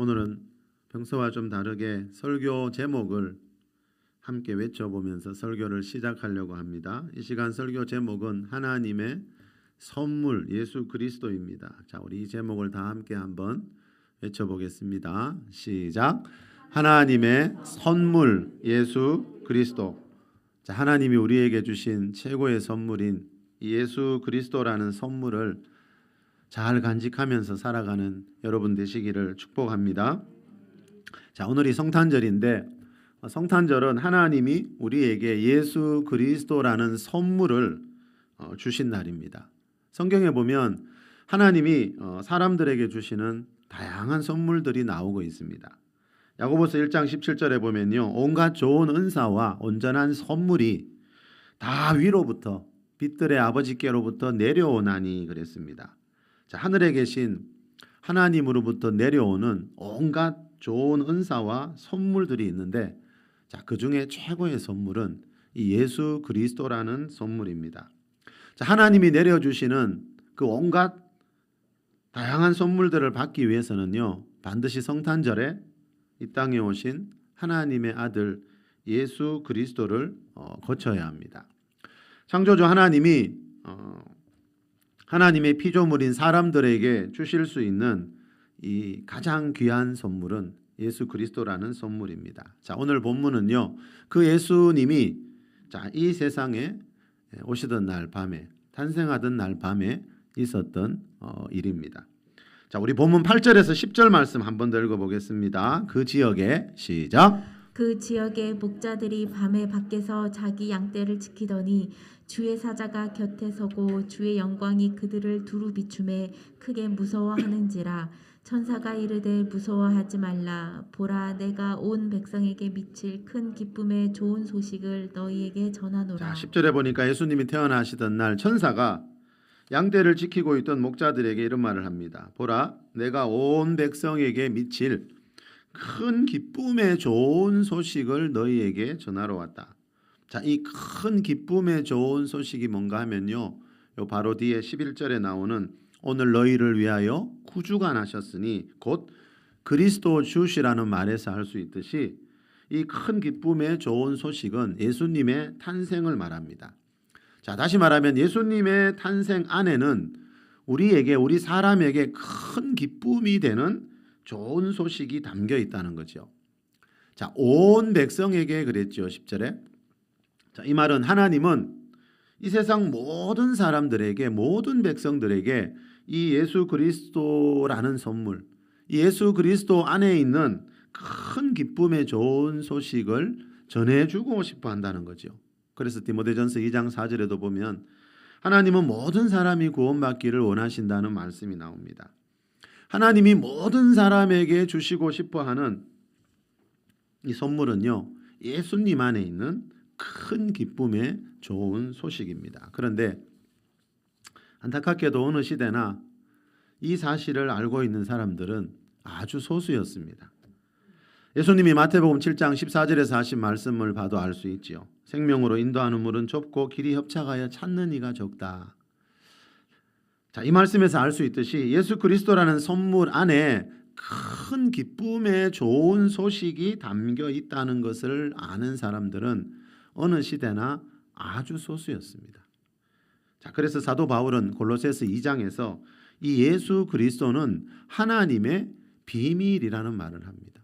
오늘은 평소와 좀 다르게 설교 제목을 함께 외쳐보면서 설교를 시작하려고 합니다. 이 시간 설교 제목은 하나님의 선물 예수 그리스도입니다. 자, 우리 이 제목을 다 함께 한번 외쳐보겠습니다. 시작. 하나님의 선물 예수 그리스도. 자, 하나님이 우리에게 주신 최고의 선물인 예수 그리스도라는 선물을 잘 간직하면서 살아가는 여러분 되시기를 축복합니다. 자, 오늘이 성탄절인데 성탄절은 하나님이 우리에게 예수 그리스도라는 선물을 주신 날입니다. 성경에 보면 하나님이 사람들에게 주시는 다양한 선물들이 나오고 있습니다. 야고보서 1장 17절에 보면요, 온갖 좋은 은사와 온전한 선물이 다 위로부터 빛들의 아버지께로부터 내려오나니 그랬습니다. 자, 하늘에 계신 하나님으로부터 내려오는 온갖 좋은 은사와 선물들이 있는데, 자, 그 중에 최고의 선물은 이 예수 그리스도라는 선물입니다. 자, 하나님이 내려주시는 그 온갖 다양한 선물들을 받기 위해서는요, 반드시 성탄절에 이 땅에 오신 하나님의 아들 예수 그리스도를 거쳐야 합니다. 창조주 하나님이 하나님의 피조물인 사람들에게 주실 수 있는 이 가장 귀한 선물은 예수 그리스도라는 선물입니다. 자, 오늘 본문은요, 그 예수님이 이 세상에 오시던 날 밤에, 탄생하던 날 밤에 있었던 일입니다. 자, 우리 본문 8절에서 10절 말씀 한번 더 읽어보겠습니다. 그 지역에 시작. 그 지역의 목자들이 밤에 밖에서 자기 양떼를 지키더니 주의 사자가 곁에 서고 주의 영광이 그들을 두루 비추매 크게 무서워하는지라. 천사가 이르되 무서워하지 말라. 보라, 내가 온 백성에게 미칠 큰 기쁨의 좋은 소식을 너희에게 전하노라. 자, 10절에 보니까 예수님이 태어나시던 날 천사가 양떼를 지키고 있던 목자들에게 이런 말을 합니다. 보라, 내가 온 백성에게 미칠 큰 기쁨의 좋은 소식을 너희에게 전하러 왔다. 자, 이 큰 기쁨의 좋은 소식이 뭔가 하면요, 요 바로 뒤에 11절에 나오는 오늘 너희를 위하여 구주가 나셨으니 곧 그리스도 주시라는 말에서 할 수 있듯이 이 큰 기쁨의 좋은 소식은 예수님의 탄생을 말합니다. 자, 다시 말하면 예수님의 탄생 안에는 우리 사람에게 큰 기쁨이 되는 좋은 소식이 담겨 있다는 거죠. 자, 온 백성에게 그랬죠. 10절에. 자, 이 말은 하나님은 이 세상 모든 사람들에게, 모든 백성들에게 이 예수 그리스도라는 선물, 이 예수 그리스도 안에 있는 큰 기쁨의 좋은 소식을 전해주고 싶어 한다는 거죠. 그래서 디모데전서 2장 4절에도 보면 하나님은 모든 사람이 구원받기를 원하신다는 말씀이 나옵니다. 하나님이 모든 사람에게 주시고 싶어하는 이 선물은요, 예수님 안에 있는 큰 기쁨의 좋은 소식입니다. 그런데 안타깝게도 어느 시대나 이 사실을 알고 있는 사람들은 아주 소수였습니다. 예수님이 마태복음 7장 14절에서 하신 말씀을 봐도 알 수 있지요. 생명으로 인도하는 물은 좁고 길이 협착하여 찾는 이가 적다. 자, 이 말씀에서 알 수 있듯이 예수 그리스도라는 선물 안에 큰 기쁨의 좋은 소식이 담겨 있다는 것을 아는 사람들은 어느 시대나 아주 소수였습니다. 자, 그래서 사도 바울은 골로새서 2장에서 이 예수 그리스도는 하나님의 비밀이라는 말을 합니다.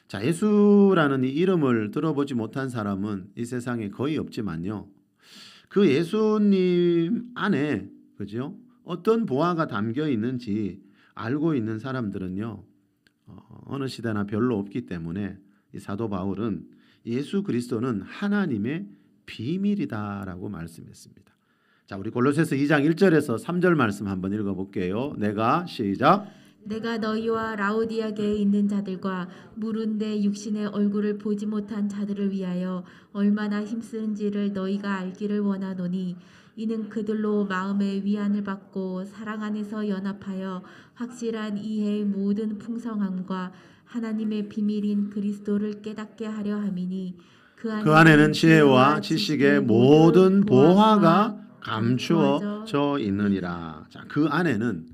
자, 예수라는 이 이름을 들어보지 못한 사람은 이 세상에 거의 없지만요, 그 예수님 안에, 그죠? 어떤 보화가 담겨 있는지 알고 있는 사람들은요, 어느 시대나 별로 없기 때문에 이 사도 바울은 예수 그리스도는 하나님의 비밀이다라고 말씀했습니다. 자, 우리 골로새서 2장 1절에서 3절 말씀 한번 읽어볼게요. 내가 시작. 내가 너희와 라오디아게에 있는 자들과 무른데 육신의 얼굴을 보지 못한 자들을 위하여 얼마나 힘쓰는지를 너희가 알기를 원하노니 이는 그들로 마음의 위안을 받고 사랑 안에서 연합하여 확실한 이해의 모든 풍성함과 하나님의 비밀인 그리스도를 깨닫게 하려 함이니 그 안에는 지혜와 지식의 모든 보화가 감추어져 있느니라. 자, 그 안에는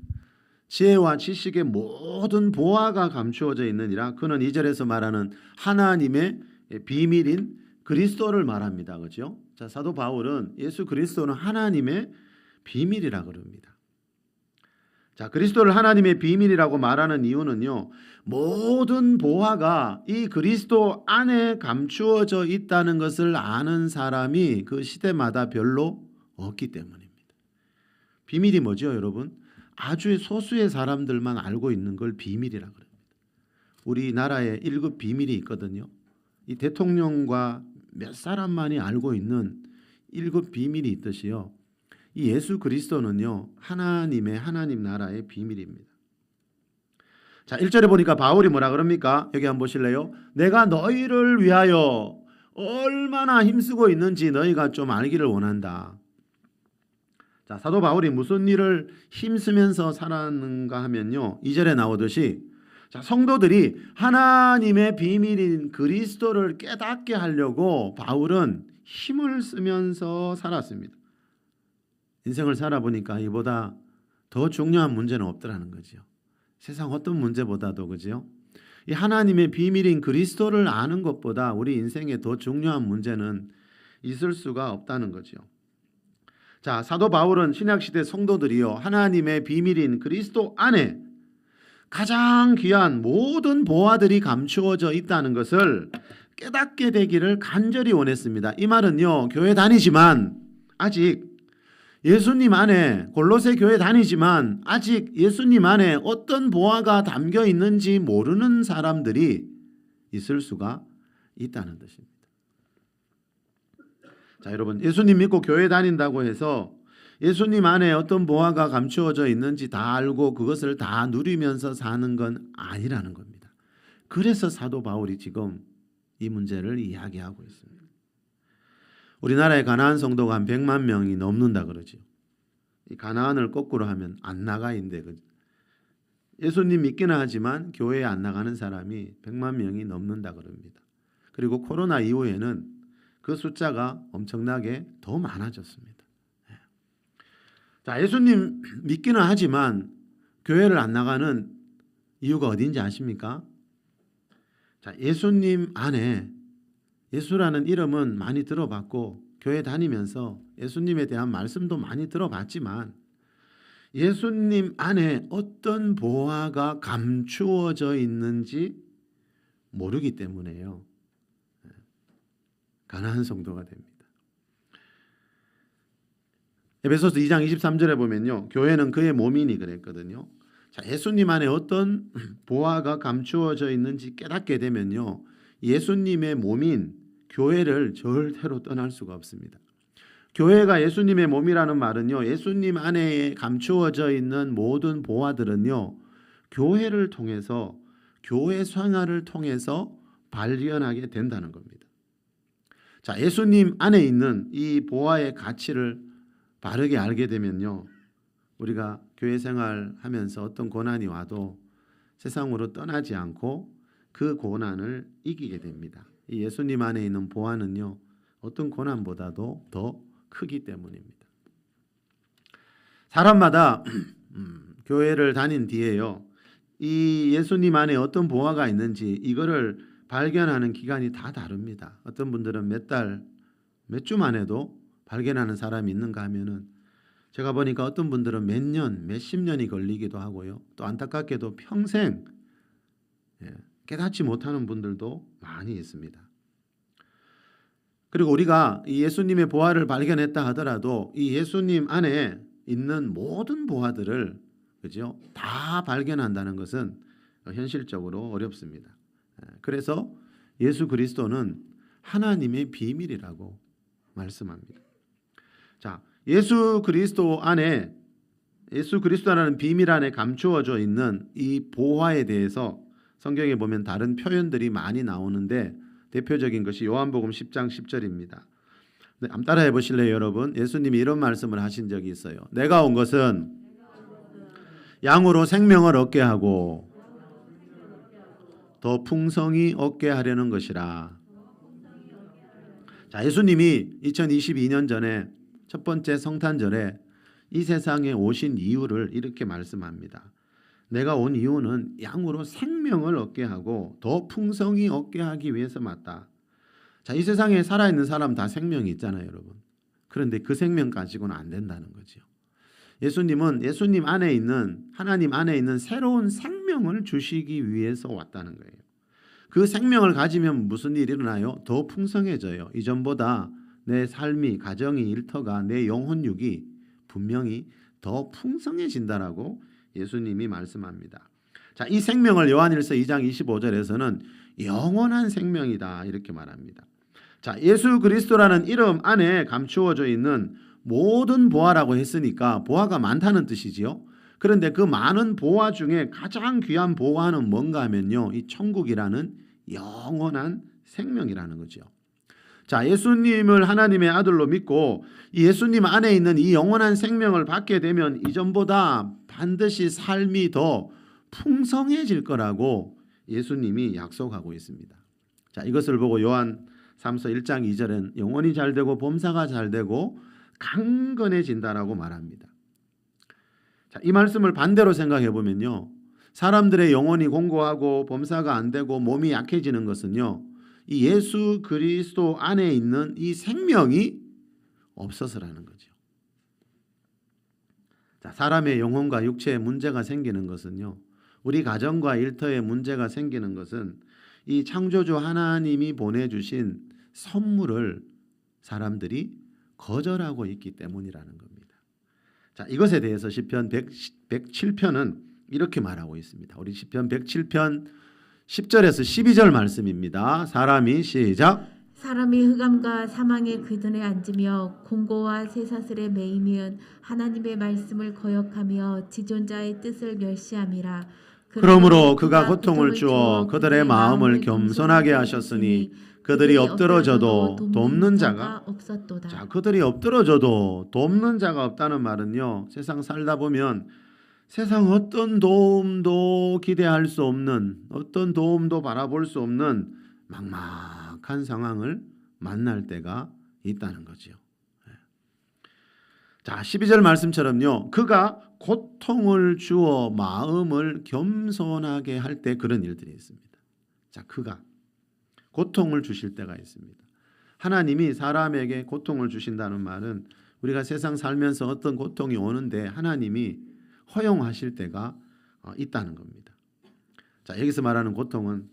지혜와 지식의 모든 보화가 감추어져 있느니라. 그는 2절에서 말하는 하나님의 비밀인 그리스도를 말합니다. 그렇죠? 자, 사도 바울은 예수 그리스도는 하나님의 비밀이라 그럽니다. 자, 그리스도를 하나님의 비밀이라고 말하는 이유는요, 모든 보화가 이 그리스도 안에 감추어져 있다는 것을 아는 사람이 그 시대마다 별로 없기 때문입니다. 비밀이 뭐죠, 여러분? 아주 소수의 사람들만 알고 있는 걸 비밀이라 그럽니다. 우리나라에 1급 비밀이 있거든요. 이 대통령과 몇 사람만이 알고 있는 1급 비밀이 있듯이요. 이 예수 그리스도는요, 하나님 나라의 비밀입니다. 자, 1절에 보니까 바울이 뭐라 그럽니까? 여기 한번 보실래요? 내가 너희를 위하여 얼마나 힘쓰고 있는지 너희가 좀 알기를 원한다. 자, 사도 바울이 무슨 일을 힘쓰면서 살았는가 하면요, 2절에 나오듯이, 자, 성도들이 하나님의 비밀인 그리스도를 깨닫게 하려고 바울은 힘을 쓰면서 살았습니다. 인생을 살아보니까 이보다 더 중요한 문제는 없더라는 거죠. 세상 어떤 문제보다도, 그죠? 이 하나님의 비밀인 그리스도를 아는 것보다 우리 인생에 더 중요한 문제는 있을 수가 없다는 거죠. 자, 사도 바울은 신약시대 성도들이요, 하나님의 비밀인 그리스도 안에 가장 귀한 모든 보화들이 감추어져 있다는 것을 깨닫게 되기를 간절히 원했습니다. 이 말은요, 교회 다니지만 아직 예수님 안에, 골로새 교회 다니지만 아직 예수님 안에 어떤 보화가 담겨 있는지 모르는 사람들이 있을 수가 있다는 뜻입니다. 자, 여러분, 예수님 믿고 교회 다닌다고 해서 예수님 안에 어떤 보화가 감추어져 있는지 다 알고 그것을 다 누리면서 사는 건 아니라는 겁니다. 그래서 사도 바울이 지금 이 문제를 이야기하고 있습니다. 우리나라의 가나안 성도가 한 100만 명이 넘는다 그러죠. 이 가나안을 거꾸로 하면 안 나가인데, 예수님 믿기는 하지만 교회에 안 나가는 사람이 100만 명이 넘는다 그럽니다. 그리고 코로나 이후에는 그 숫자가 엄청나게 더 많아졌습니다. 자, 예수님 믿기는 하지만 교회를 안 나가는 이유가 어딘지 아십니까? 자, 예수님 안에, 예수라는 이름은 많이 들어봤고 교회 다니면서 예수님에 대한 말씀도 많이 들어봤지만 예수님 안에 어떤 보화가 감추어져 있는지 모르기 때문에요, 가난한 성도가 됩니다. 에베소서 2장 23절에 보면요, 교회는 그의 몸이니 그랬거든요. 자, 예수님 안에 어떤 보화가 감추어져 있는지 깨닫게 되면요, 예수님의 몸인 교회를 절대로 떠날 수가 없습니다. 교회가 예수님의 몸이라는 말은요, 예수님 안에 감추어져 있는 모든 보화들은요, 교회를 통해서, 교회 생활을 통해서 발견하게 된다는 겁니다. 자, 예수님 안에 있는 이 보화의 가치를 바르게 알게 되면요, 우리가 교회 생활하면서 어떤 고난이 와도 세상으로 떠나지 않고 그 고난을 이기게 됩니다. 이 예수님 안에 있는 보화는요, 어떤 고난보다도 더 크기 때문입니다. 사람마다 교회를 다닌 뒤에요, 이 예수님 안에 어떤 보화가 있는지 이거를 발견하는 기간이 다 다릅니다. 어떤 분들은 몇 달, 몇 주만 해도 발견하는 사람이 있는가 하면은, 제가 보니까 어떤 분들은 몇 년, 몇십 년이 걸리기도 하고요, 또 안타깝게도 평생 깨닫지 못하는 분들도 많이 있습니다. 그리고 우리가 이 예수님의 보화를 발견했다 하더라도 이 예수님 안에 있는 모든 보화들을, 그죠, 다 발견한다는 것은 현실적으로 어렵습니다. 그래서 예수 그리스도는 하나님의 비밀이라고 말씀합니다. 자, 예수 그리스도라는 비밀 안에 감추어져 있는 이 보화에 대해서 성경에 보면 다른 표현들이 많이 나오는데 대표적인 것이 요한복음 10장 10절입니다. 한번 따라해 보실래요, 여러분? 예수님이 이런 말씀을 하신 적이 있어요. 내가 온 것은 양으로 생명을 얻게 하고 더 풍성히 얻게 하려는 것이라. 자, 예수님이 2022년 전에 첫 번째 성탄절에 이 세상에 오신 이유를 이렇게 말씀합니다. 내가 온 이유는 양으로 생명을 얻게 하고 더 풍성히 얻게 하기 위해서 왔다. 자, 이 세상에 살아있는 사람 다 생명이 있잖아요, 여러분. 그런데 그 생명 가지고는 안 된다는 거죠. 예수님은 예수님 안에 있는, 하나님 안에 있는 새로운 생명을 주시기 위해서 왔다는 거예요. 그 생명을 가지면 무슨 일이 일어나요? 더 풍성해져요. 이전보다 내 삶이, 가정이, 일터가, 내 영혼육이 분명히 더 풍성해진다라고 예수님이 말씀합니다. 자, 이 생명을 요한일서 2장 25절에서는 영원한 생명이다 이렇게 말합니다. 자, 예수 그리스도라는 이름 안에 감추어져 있는 모든 보화라고 했으니까 보화가 많다는 뜻이지요. 그런데 그 많은 보화 중에 가장 귀한 보화는 뭔가 하면요, 이 천국이라는 영원한 생명이라는 거죠. 자, 예수님을 하나님의 아들로 믿고 이 예수님 안에 있는 이 영원한 생명을 받게 되면 이전보다 반드시 삶이 더 풍성해질 거라고 예수님이 약속하고 있습니다. 자, 이것을 보고 요한 3서 1장 2절은 영혼이 잘되고 범사가 잘되고 강건해진다라고 말합니다. 자, 이 말씀을 반대로 생각해 보면요, 사람들의 영혼이 공고하고 범사가 안 되고 몸이 약해지는 것은요, 이 예수 그리스도 안에 있는 이 생명이 없어서라는 거죠. 자, 사람의 영혼과 육체에 문제가 생기는 것은요, 우리 가정과 일터에 문제가 생기는 것은 이 창조주 하나님이 보내주신 선물을 사람들이 거절하고 있기 때문이라는 겁니다. 자, 이것에 대해서 시편 107편은 이렇게 말하고 있습니다. 우리 시편 107편 10절에서 12절 말씀입니다. 사람이 시작. 사람이 흑암과 사망의 그전에 앉으며 공고와 쇠사슬에 매이면 하나님의 말씀을 거역하며 지존자의 뜻을 멸시함이라. 그러므로 그가 고통을 주어 그들의 마음을 겸손하게 하셨으니 그들이 엎드러져도 돕는 자가 없었도다. 자, 그들이 엎드러져도 돕는 자가 없다는 말은요, 세상 살다 보면 세상 어떤 도움도 기대할 수 없는, 어떤 도움도 바라볼 수 없는 막막한 상황을 만날 때가 있다는 거죠. 자, 12절 말씀처럼요, 그가 고통을 주어 마음을 겸손하게 할 때 그런 일들이 있습니다. 자, 그가 고통을 주실 때가 있습니다. 하나님이 사람에게 고통을 주신다는 말은 우리가 세상 살면서 어떤 고통이 오는데 하나님이 허용하실 때가 있다는 겁니다. 자, 여기서 말하는 고통은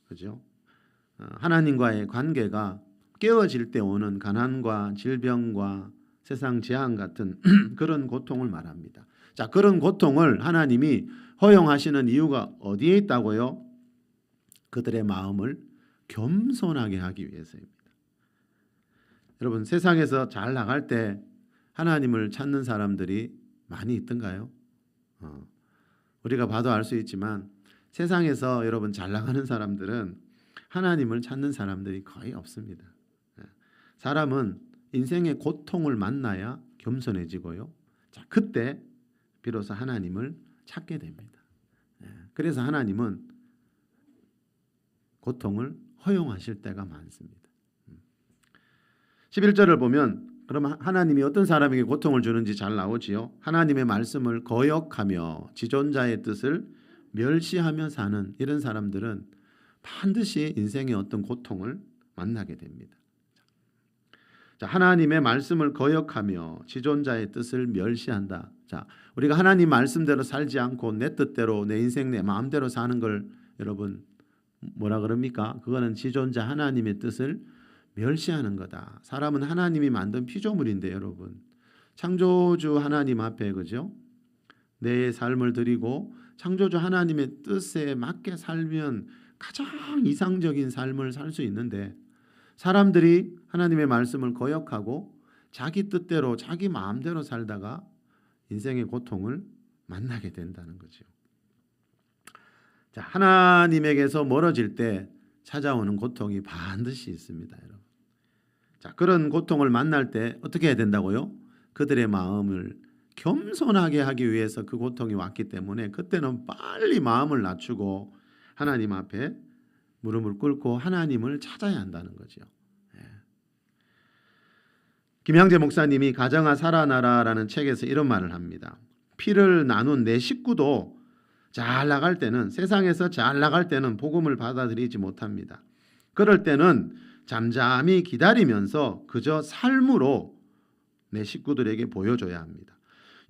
그죠? 하나님과의 관계가 깨어질 때 오는 가난과 질병과 세상 재앙 같은 그런 고통을 말합니다. 자, 그런 고통을 하나님이 허용하시는 이유가 어디에 있다고요? 그들의 마음을 겸손하게 하기 위해서입니다. 여러분, 세상에서 잘 나갈 때 하나님을 찾는 사람들이 많이 있던가요? 우리가 봐도 알 수 있지만 세상에서 여러분 잘 나가는 사람들은 하나님을 찾는 사람들이 거의 없습니다. 사람은 인생의 고통을 만나야 겸손해지고요. 자, 그때 비로소 하나님을 찾게 됩니다. 그래서 하나님은 고통을 허용하실 때가 많습니다. 11절을 보면 그러면 하나님이 어떤 사람에게 고통을 주는지 잘 나오지요. 하나님의 말씀을 거역하며 지존자의 뜻을 멸시하며 사는 이런 사람들은 반드시 인생의 어떤 고통을 만나게 됩니다. 자, 하나님의 말씀을 거역하며 지존자의 뜻을 멸시한다. 자, 우리가 하나님 말씀대로 살지 않고 내 뜻대로 내 인생 내 마음대로 사는 걸 여러분 뭐라 그럽니까? 그거는 지존자 하나님의 뜻을 멸시하는 거다. 사람은 하나님이 만든 피조물인데 여러분, 창조주 하나님 앞에 그죠? 내 삶을 드리고 창조주 하나님의 뜻에 맞게 살면 가장 이상적인 삶을 살 수 있는데 사람들이 하나님의 말씀을 거역하고 자기 뜻대로 자기 마음대로 살다가 인생의 고통을 만나게 된다는 거죠. 자, 하나님에게서 멀어질 때 찾아오는 고통이 반드시 있습니다, 여러분. 자, 그런 고통을 만날 때 어떻게 해야 된다고요? 그들의 마음을 겸손하게 하기 위해서 그 고통이 왔기 때문에 그때는 빨리 마음을 낮추고 하나님 앞에 무릎을 꿇고 하나님을 찾아야 한다는 거죠. 김양재 목사님이 가정아 살아나라라는 책에서 이런 말을 합니다. 피를 나눈 내 식구도 잘 나갈 때는, 세상에서 잘 나갈 때는 복음을 받아들이지 못합니다. 그럴 때는 잠잠히 기다리면서 그저 삶으로 내 식구들에게 보여줘야 합니다.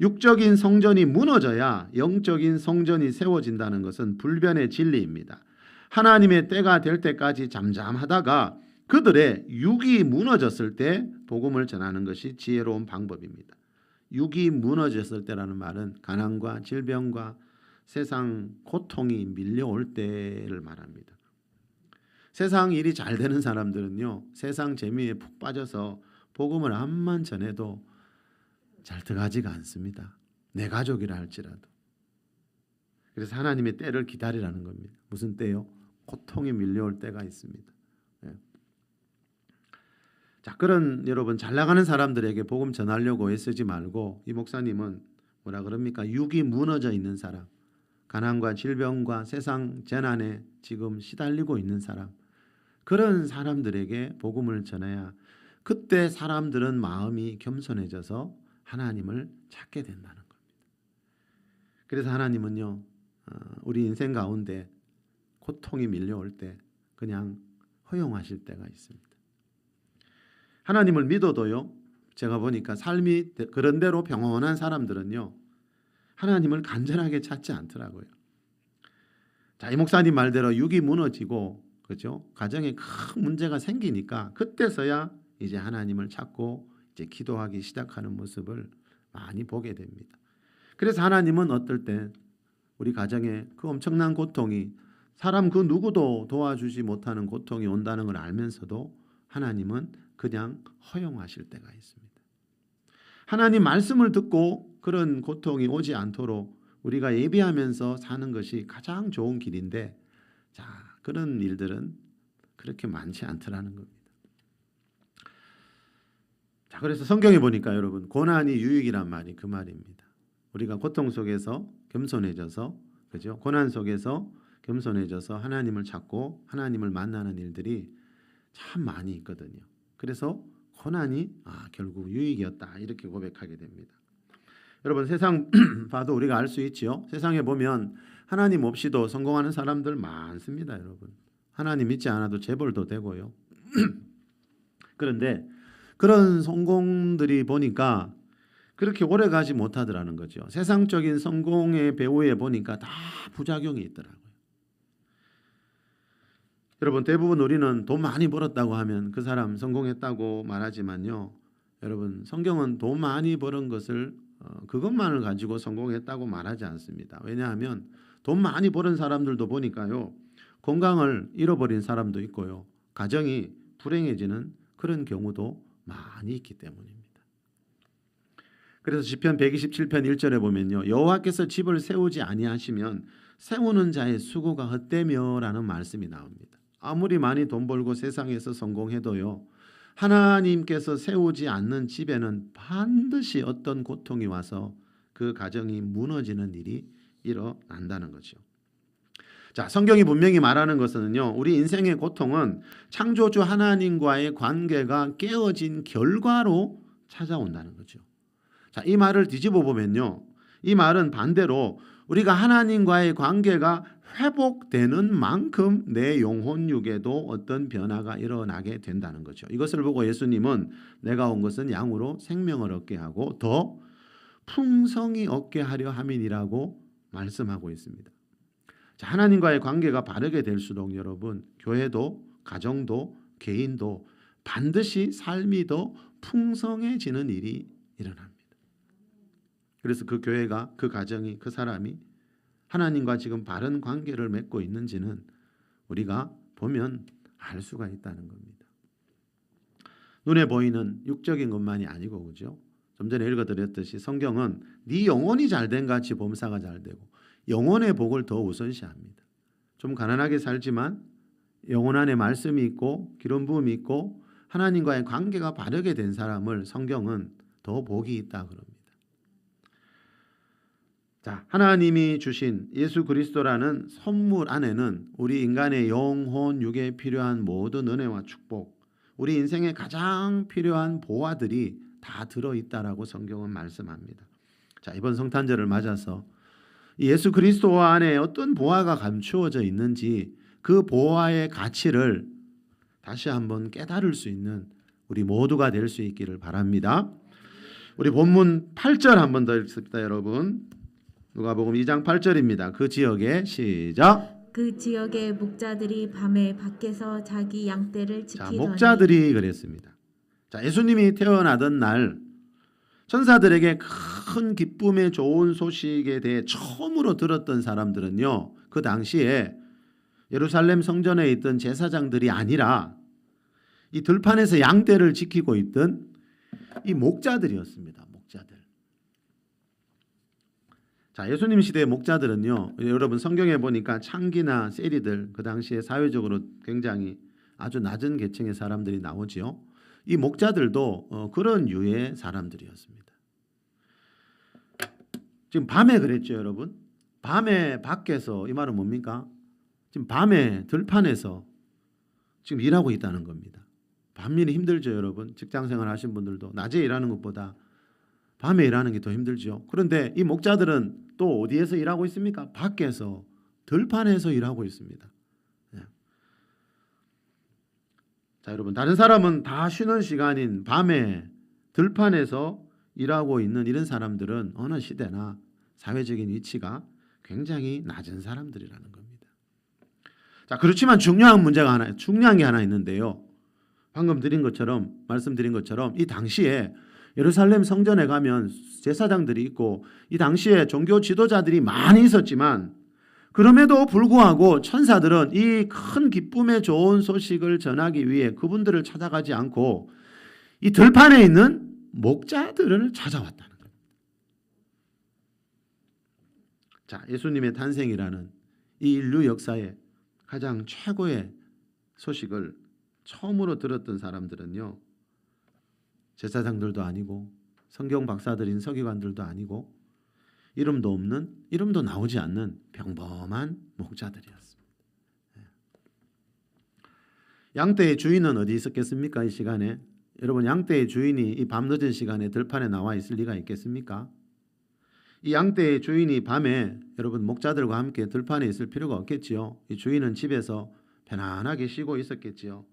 육적인 성전이 무너져야 영적인 성전이 세워진다는 것은 불변의 진리입니다. 하나님의 때가 될 때까지 잠잠하다가 그들의 육이 무너졌을 때 복음을 전하는 것이 지혜로운 방법입니다. 육이 무너졌을 때라는 말은 가난과 질병과 세상 고통이 밀려올 때를 말합니다. 세상 일이 잘 되는 사람들은요, 세상 재미에 푹 빠져서 복음을 암만 전해도 잘 들어가지가 않습니다. 내 가족이라 할지라도. 그래서 하나님의 때를 기다리라는 겁니다. 무슨 때요? 고통이 밀려올 때가 있습니다. 예. 자, 그런 여러분 잘 나가는 사람들에게 복음 전하려고 애쓰지 말고, 이 목사님은 뭐라 그럽니까? 육이 무너져 있는 사람, 가난과 질병과 세상 재난에 지금 시달리고 있는 사람, 그런 사람들에게 복음을 전해야 그때 사람들은 마음이 겸손해져서 하나님을 찾게 된다는 겁니다. 그래서 하나님은요, 우리 인생 가운데 고통이 밀려올 때 그냥 허용하실 때가 있습니다. 하나님을 믿어도요, 제가 보니까 삶이 그런대로 평온한 사람들은요, 하나님을 간절하게 찾지 않더라고요. 자, 이 목사님 말대로 육이 무너지고, 그죠? 가정에 큰 문제가 생기니까 그때서야 이제 하나님을 찾고 이제 기도하기 시작하는 모습을 많이 보게 됩니다. 그래서 하나님은 어떨 때 우리 가정에 그 엄청난 고통이, 사람 그 누구도 도와주지 못하는 고통이 온다는 걸 알면서도 하나님은 그냥 허용하실 때가 있습니다. 하나님 말씀을 듣고 그런 고통이 오지 않도록 우리가 예비하면서 사는 것이 가장 좋은 길인데, 자, 그런 일들은 그렇게 많지 않더라는 겁니다. 자, 그래서 성경에 보니까 여러분, 고난이 유익이란 말이 그 말입니다. 우리가 고통 속에서 겸손해져서, 그죠? 고난 속에서 겸손해져서 하나님을 찾고 하나님을 만나는 일들이 참 많이 있거든요. 그래서 고난이 결국 유익이었다, 이렇게 고백하게 됩니다. 여러분, 세상 봐도 우리가 알 수 있지요. 세상에 보면 하나님 없이도 성공하는 사람들 많습니다. 여러분, 하나님 믿지 않아도 재벌도 되고요. 그런데 그런 성공들이 보니까 그렇게 오래 가지 못하더라는 거죠. 세상적인 성공의 배후에 보니까 다 부작용이 있더라고요. 여러분, 대부분 우리는 돈 많이 벌었다고 하면 그 사람 성공했다고 말하지만요, 여러분, 성경은 돈 많이 버는 것을 그것만을 가지고 성공했다고 말하지 않습니다. 왜냐하면 돈 많이 버는 사람들도 보니까요, 건강을 잃어버린 사람도 있고요, 가정이 불행해지는 그런 경우도 많이 있기 때문입니다. 그래서 시편 127편 1절에 보면요, 여호와께서 집을 세우지 아니하시면 세우는 자의 수고가 헛되며라는 말씀이 나옵니다. 아무리 많이 돈 벌고 세상에서 성공해도요, 하나님께서 세우지 않는 집에는 반드시 어떤 고통이 와서 그 가정이 무너지는 일이 일어난다는 거죠. 자, 성경이 분명히 말하는 것은요, 우리 인생의 고통은 창조주 하나님과의 관계가 깨어진 결과로 찾아온다는 거죠. 자, 이 말을 뒤집어 보면요, 이 말은 반대로 우리가 하나님과의 관계가 회복되는 만큼 내 영혼육에도 어떤 변화가 일어나게 된다는 거죠. 이것을 보고 예수님은 내가 온 것은 양으로 생명을 얻게 하고 더 풍성히 얻게 하려 함이니라고 말씀하고 있습니다. 자, 하나님과의 관계가 바르게 될수록 여러분, 교회도 가정도 개인도 반드시 삶이 더 풍성해지는 일이 일어납니다. 그래서 그 교회가, 그 가정이, 그 사람이 하나님과 지금 바른 관계를 맺고 있는지는 우리가 보면 알 수가 있다는 겁니다. 눈에 보이는 육적인 것만이 아니고, 그죠? 좀 전에 읽어드렸듯이 성경은 네 영혼이 잘된 같이 범사가 잘되고 영혼의 복을 더 우선시합니다. 좀 가난하게 살지만 영혼 안에 말씀이 있고 기름 부음이 있고 하나님과의 관계가 바르게 된 사람을 성경은 더 복이 있다 그럽니다. 자, 하나님이 주신 예수 그리스도라는 선물 안에는 우리 인간의 영혼, 육에 필요한 모든 은혜와 축복, 우리 인생에 가장 필요한 보화들이 다 들어있다라고 성경은 말씀합니다. 자, 이번 성탄절을 맞아서 예수 그리스도 안에 어떤 보화가 감추어져 있는지 그 보화의 가치를 다시 한번 깨달을 수 있는 우리 모두가 될 수 있기를 바랍니다. 우리 본문 8절 한번 더 읽습니다, 여러분. 누가복음 2장 8절입니다. 그 지역에 시작. 그 지역의 목자들이 밤에 밖에서 자기 양떼를 자, 지키더니 목자들이 그랬습니다. 자, 예수님이 태어나던 날 천사들에게 큰 기쁨의 좋은 소식에 대해 처음으로 들었던 사람들은요, 그 당시에 예루살렘 성전에 있던 제사장들이 아니라 이 들판에서 양떼를 지키고 있던 이 목자들이었습니다. 목자들. 자, 예수님 시대의 목자들은요, 여러분 성경에 보니까 창기나 세리들, 그 당시에 사회적으로 굉장히 아주 낮은 계층의 사람들이 나오지요. 이 목자들도 그런 유의 사람들이었습니다. 지금 밤에 그랬죠, 여러분. 밤에 밖에서, 이 말은 뭡니까? 지금 밤에 들판에서 지금 일하고 있다는 겁니다. 밤일이 힘들죠, 여러분. 직장생활 하신 분들도 낮에 일하는 것보다 밤에 일하는 게 더 힘들죠. 그런데 이 목자들은 또 어디에서 일하고 있습니까? 밖에서, 들판에서 일하고 있습니다. 네. 자, 여러분, 다른 사람은 다 쉬는 시간인 밤에 들판에서 일하고 있는 이런 사람들은 어느 시대나 사회적인 위치가 굉장히 낮은 사람들이라는 겁니다. 자, 그렇지만 중요한 게 하나 있는데요. 방금 말씀드린 것처럼 이 당시에 예루살렘 성전에 가면 제사장들이 있고 이 당시에 종교 지도자들이 많이 있었지만 그럼에도 불구하고 천사들은 이 큰 기쁨의 좋은 소식을 전하기 위해 그분들을 찾아가지 않고 이 들판에 있는 목자들을 찾아왔다는 겁니다. 자, 예수님의 탄생이라는 이 인류 역사의 가장 최고의 소식을 처음으로 들었던 사람들은요, 제사장들도 아니고 성경 박사들인 서기관들도 아니고 이름도 나오지 않는 평범한 목자들이었습니다. 양떼의 주인은 어디 있었겠습니까? 이 시간에 여러분, 양떼의 주인이 이 밤늦은 시간에 들판에 나와 있을 리가 있겠습니까? 이 양떼의 주인이 밤에 여러분 목자들과 함께 들판에 있을 필요가 없겠지요. 이 주인은 집에서 편안하게 쉬고 있었겠지요.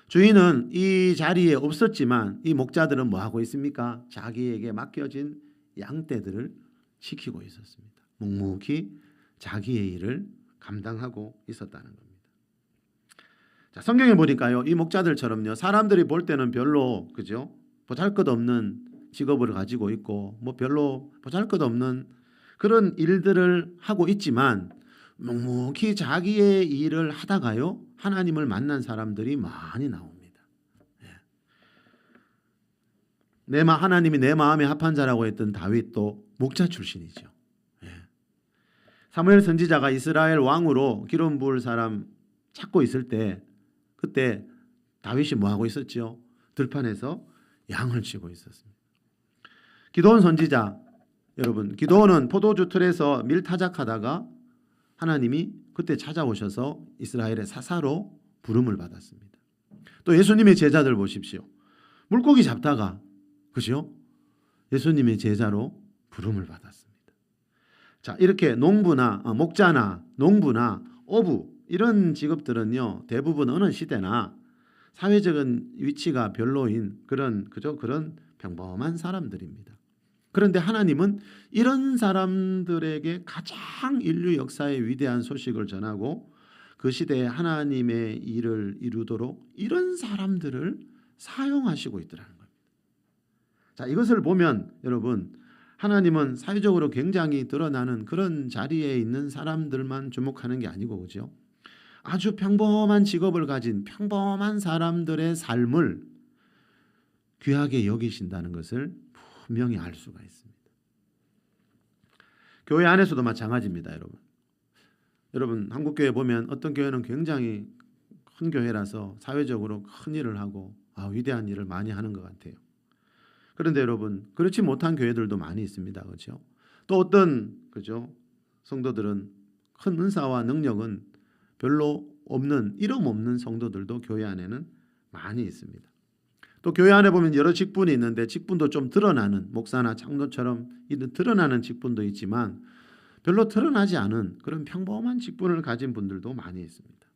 주인은 이 자리에 없었지만 이 목자들은 뭐 하고 있습니까? 자기에게 맡겨진 양떼들을 지키고 있었습니다. 묵묵히 자기의 일을 감당하고 있었다는 겁니다. 자, 성경에 보니까요, 이 목자들처럼요, 사람들이 볼 때는 별로 그죠? 보잘것없는 직업을 가지고 있고 뭐 별로 보잘것없는 그런 일들을 하고 있지만 묵묵히 자기의 일을 하다가요, 하나님을 만난 사람들이 많이 나옵니다. 하나님이 내 마음에 합한 자라고 했던 다윗도 목자 출신이죠. 사무엘 선지자가 이스라엘 왕으로 기름 부을 사람 찾고 있을 때 그때 다윗이 뭐 하고 있었죠? 들판에서 양을 치고 있었습니다. 기드온 선지자, 여러분, 기드온은 포도주 틀에서 밀 타작하다가 하나님이 그때 찾아오셔서 이스라엘의 사사로 부름을 받았습니다. 또 예수님의 제자들 보십시오. 물고기 잡다가 그죠? 예수님의 제자로 부름을 받았습니다. 자, 이렇게 목자나 농부나 어부 이런 직업들은요, 대부분 어느 시대나 사회적인 위치가 별로인 그런 평범한 사람들입니다. 그런데 하나님은 이런 사람들에게 가장 인류 역사의 위대한 소식을 전하고 그 시대에 하나님의 일을 이루도록 이런 사람들을 사용하시고 있더라는 겁니다. 자, 이것을 보면 여러분, 하나님은 사회적으로 굉장히 드러나는 그런 자리에 있는 사람들만 주목하는 게 아니고, 그죠? 아주 평범한 직업을 가진 평범한 사람들의 삶을 귀하게 여기신다는 것을 분명히 알 수가 있습니다. 교회 안에서도 마찬가지입니다, 여러분. 여러분, 한국 교회 보면 어떤 교회는 굉장히 큰 교회라서 사회적으로 큰 일을 하고 위대한 일을 많이 하는 것 같아요. 그런데 여러분, 그렇지 못한 교회들도 많이 있습니다, 그렇죠? 또 어떤 성도들은 큰 은사와 능력은 별로 없는, 이름 없는 성도들도 교회 안에는 많이 있습니다. 또 교회 안에 보면 여러 직분이 있는데 직분도 좀 드러나는, 목사나 장로처럼 드러나는 직분도 있지만 별로 드러나지 않은 그런 평범한 직분을 가진 분들도 많이 있습니다.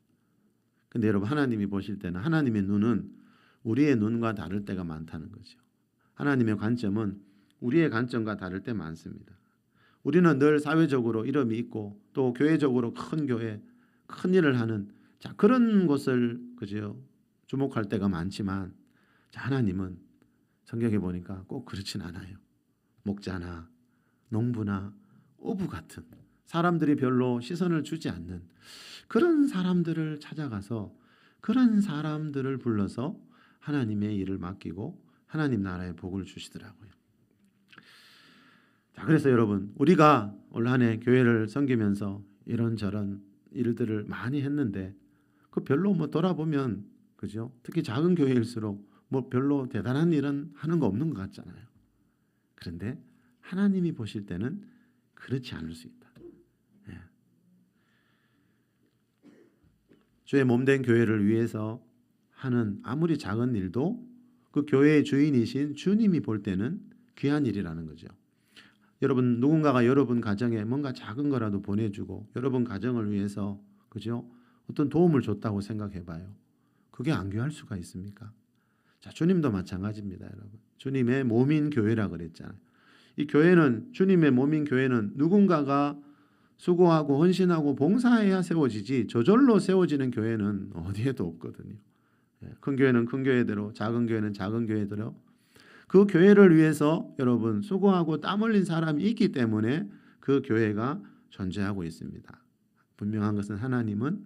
근데 여러분, 하나님이 보실 때는 하나님의 눈은 우리의 눈과 다를 때가 많다는 거죠. 하나님의 관점은 우리의 관점과 다를 때 많습니다. 우리는 늘 사회적으로 이름이 있고 또 교회적으로 큰 교회, 큰 일을 하는 그런 곳을 그죠 주목할 때가 많지만 하나님은 성경에 보니까 꼭 그렇진 않아요. 목자나 농부나 어부 같은 사람들이 별로 시선을 주지 않는 그런 사람들을 찾아가서 그런 사람들을 불러서 하나님의 일을 맡기고 하나님 나라의 복을 주시더라고요. 그래서 여러분, 우리가 올 한 해 교회를 섬기면서 이런저런 일들을 많이 했는데 그 별로 돌아보면 그죠? 특히 작은 교회일수록 별로 대단한 일은 하는 거 없는 것 같잖아요. 그런데 하나님이 보실 때는 그렇지 않을 수 있다. 예. 주의 몸된 교회를 위해서 하는 아무리 작은 일도 그 교회의 주인이신 주님이 볼 때는 귀한 일이라는 거죠. 여러분, 누군가가 여러분 가정에 뭔가 작은 거라도 보내주고 여러분 가정을 위해서 그죠? 어떤 도움을 줬다고 생각해봐요. 그게 안 귀할 수가 있습니까? 주님도 마찬가지입니다, 여러분. 주님의 몸인 교회라 그랬잖아요. 이 교회는 주님의 몸인 교회는 누군가가 수고하고 헌신하고 봉사해야 세워지지 저절로 세워지는 교회는 어디에도 없거든요. 큰 교회는 큰 교회대로, 작은 교회는 작은 교회대로 그 교회를 위해서 여러분 수고하고 땀 흘린 사람이 있기 때문에 그 교회가 존재하고 있습니다. 분명한 것은 하나님은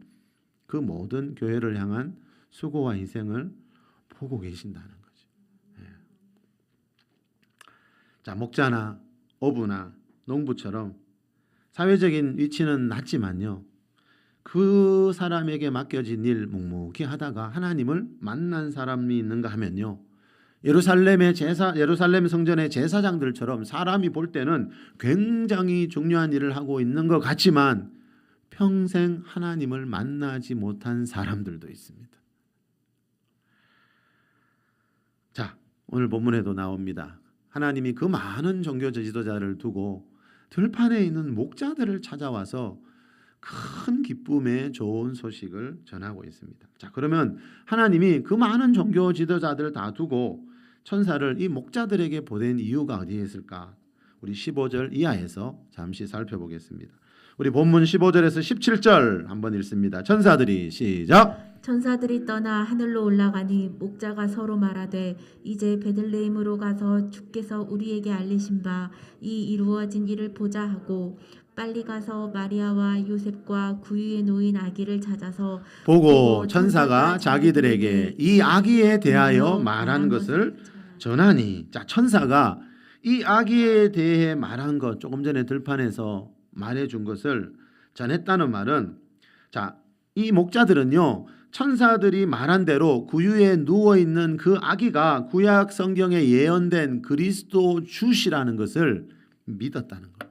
그 모든 교회를 향한 수고와 희생을 보고 계신다는 거죠. 목자나 어부나 농부처럼 사회적인 위치는 낮지만요, 그 사람에게 맡겨진 일 묵묵히 하다가 하나님을 만난 사람이 있는가 하면요, 예루살렘 성전의 제사장들처럼 사람이 볼 때는 굉장히 중요한 일을 하고 있는 것 같지만 평생 하나님을 만나지 못한 사람들도 있습니다. 오늘 본문에도 나옵니다. 하나님이 그 많은 종교 지도자를 두고 들판에 있는 목자들을 찾아와서 큰 기쁨의 좋은 소식을 전하고 있습니다. 그러면 하나님이 그 많은 종교 지도자들을 다 두고 천사를 이 목자들에게 보낸 이유가 어디에 있을까? 우리 15절 이하에서 잠시 살펴보겠습니다. 우리 본문 15절에서 17절 한번 읽습니다. 천사들이 시작. 천사들이 떠나 하늘로 올라가니 목자가 서로 말하되 이제 베들레헴으로 가서 주께서 우리에게 알리신 바 이 이루어진 일을 보자 하고 빨리 가서 마리아와 요셉과 구유에 놓인 아기를 찾아서 보고 천사가 자기들에게 이 아기에 대하여 말한 것을 전하니. 천사가 이 아기에 대해 말한 것, 조금 전에 들판에서 말해준 것을 전했다는 말은, 이 목자들은요, 천사들이 말한 대로 구유에 누워있는 그 아기가 구약 성경에 예언된 그리스도 주시라는 것을 믿었다는 겁니다.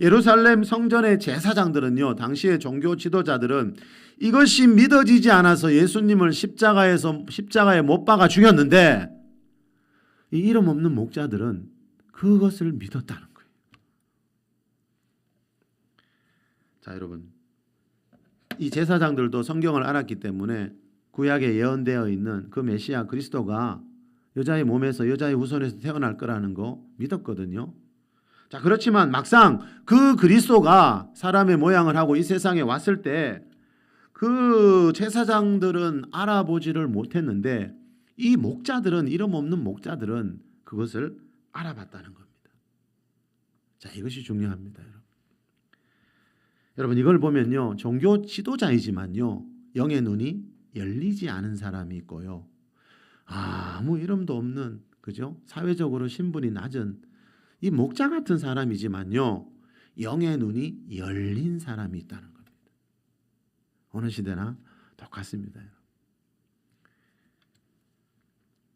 예루살렘 성전의 제사장들은요, 당시의 종교 지도자들은 이것이 믿어지지 않아서 예수님을 십자가에 못 박아 죽였는데, 이 이름 없는 목자들은 그것을 믿었다는 거예요. 여러분, 이 제사장들도 성경을 알았기 때문에 구약에 예언되어 있는 그 메시아 그리스도가 여자의 몸에서 여자의 후손에서 태어날 거라는 거 믿었거든요. 그렇지만 막상 그 그리스도가 사람의 모양을 하고 이 세상에 왔을 때 그 제사장들은 알아보지를 못했는데 이 목자들은, 이름 없는 목자들은 그것을 알아봤다는 겁니다. 이것이 중요합니다, 여러분. 여러분, 이걸 보면요, 종교 지도자이지만요, 영의 눈이 열리지 않은 사람이 있고요, 아무 이름도 없는, 그죠? 사회적으로 신분이 낮은 이 목자 같은 사람이지만요, 영의 눈이 열린 사람이 있다는 겁니다. 어느 시대나 똑같습니다.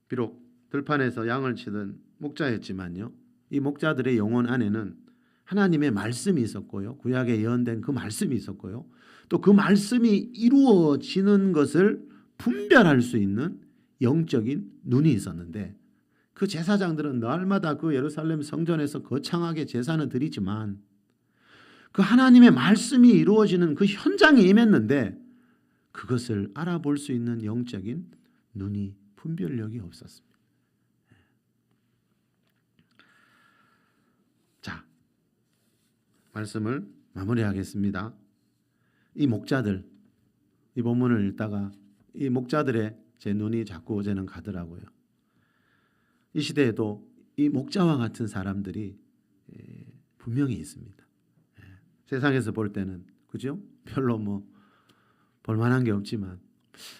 비록 들판에서 양을 치던 목자였지만요, 이 목자들의 영혼 안에는 하나님의 말씀이 있었고요, 구약에 예언된 그 말씀이 있었고요, 또 그 말씀이 이루어지는 것을 분별할 수 있는 영적인 눈이 있었는데, 그 제사장들은 날마다 그 예루살렘 성전에서 거창하게 제사는 드리지만 그 하나님의 말씀이 이루어지는 그 현장에 임했는데 그것을 알아볼 수 있는 영적인 눈이 분별력이 없었습니다. 자, 말씀을 마무리하겠습니다. 이 목자들, 이 본문을 읽다가 이 목자들의 제 눈이 자꾸 어제는 가더라고요. 이 시대에도 이 목자와 같은 사람들이 분명히 있습니다. 세상에서 볼 때는 그죠? 별로 뭐 볼만한 게 없지만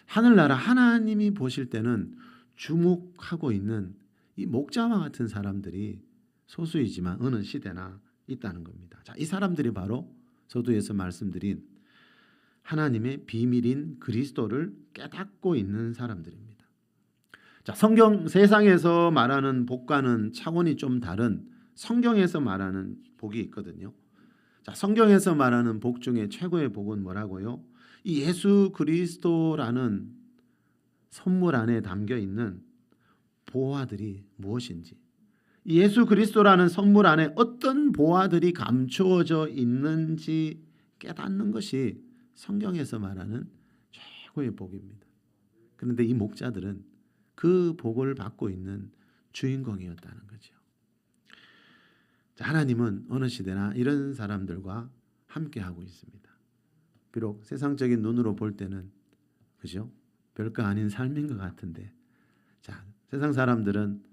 하늘나라 하나님이 보실 때는 주목하고 있는 이 목자와 같은 사람들이 소수이지만 어느 시대나 있다는 겁니다. 자, 이 사람들이 바로 서두에서 말씀드린 하나님의 비밀인 그리스도를 깨닫고 있는 사람들입니다. 자, 성경 세상에서 말하는 복과는 차원이 좀 다른 성경에서 말하는 복이 있거든요. 자, 성경에서 말하는 복 중에 최고의 복은 뭐라고요? 이 예수 그리스도라는 선물 안에 담겨 있는 보화들이 무엇인지, 이 예수 그리스도라는 선물 안에 어떤 보화들이 감추어져 있는지 깨닫는 것이 성경에서 말하는 최고의 복입니다. 그런데 이 목자들은 그 복을 받고 있는 주인공이었다는 거죠. 자, 하나님은 어느 시대나 이런 사람들과 함께하고 있습니다. 비록 세상적인 눈으로 볼 때는 그죠? 별거 아닌 삶인 것 같은데, 자, 세상 사람들은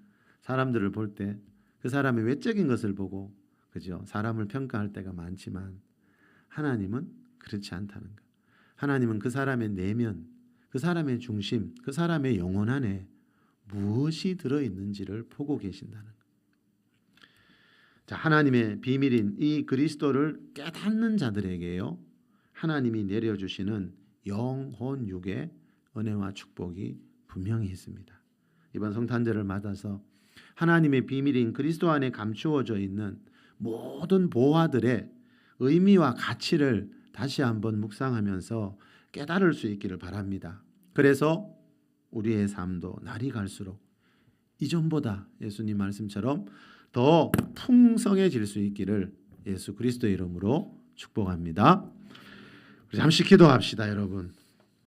사람들을 볼 때 그 사람의 외적인 것을 보고 그죠? 사람을 평가할 때가 많지만 하나님은 그렇지 않다는 것. 하나님은 그 사람의 내면, 그 사람의 중심, 그 사람의 영혼 안에 무엇이 들어 있는지를 보고 계신다는 것. 자, 하나님의 비밀인 이 그리스도를 깨닫는 자들에게요, 하나님이 내려주시는 영혼 육의 은혜와 축복이 분명히 있습니다. 이번 성탄절을 맞아서 하나님의 비밀인 그리스도 안에 감추어져 있는 모든 보화들의 의미와 가치를 다시 한번 묵상하면서 깨달을 수 있기를 바랍니다. 그래서 우리의 삶도 날이 갈수록 이전보다 예수님 말씀처럼 더 풍성해질 수 있기를 예수 그리스도의 이름으로 축복합니다. 잠시 기도합시다, 여러분.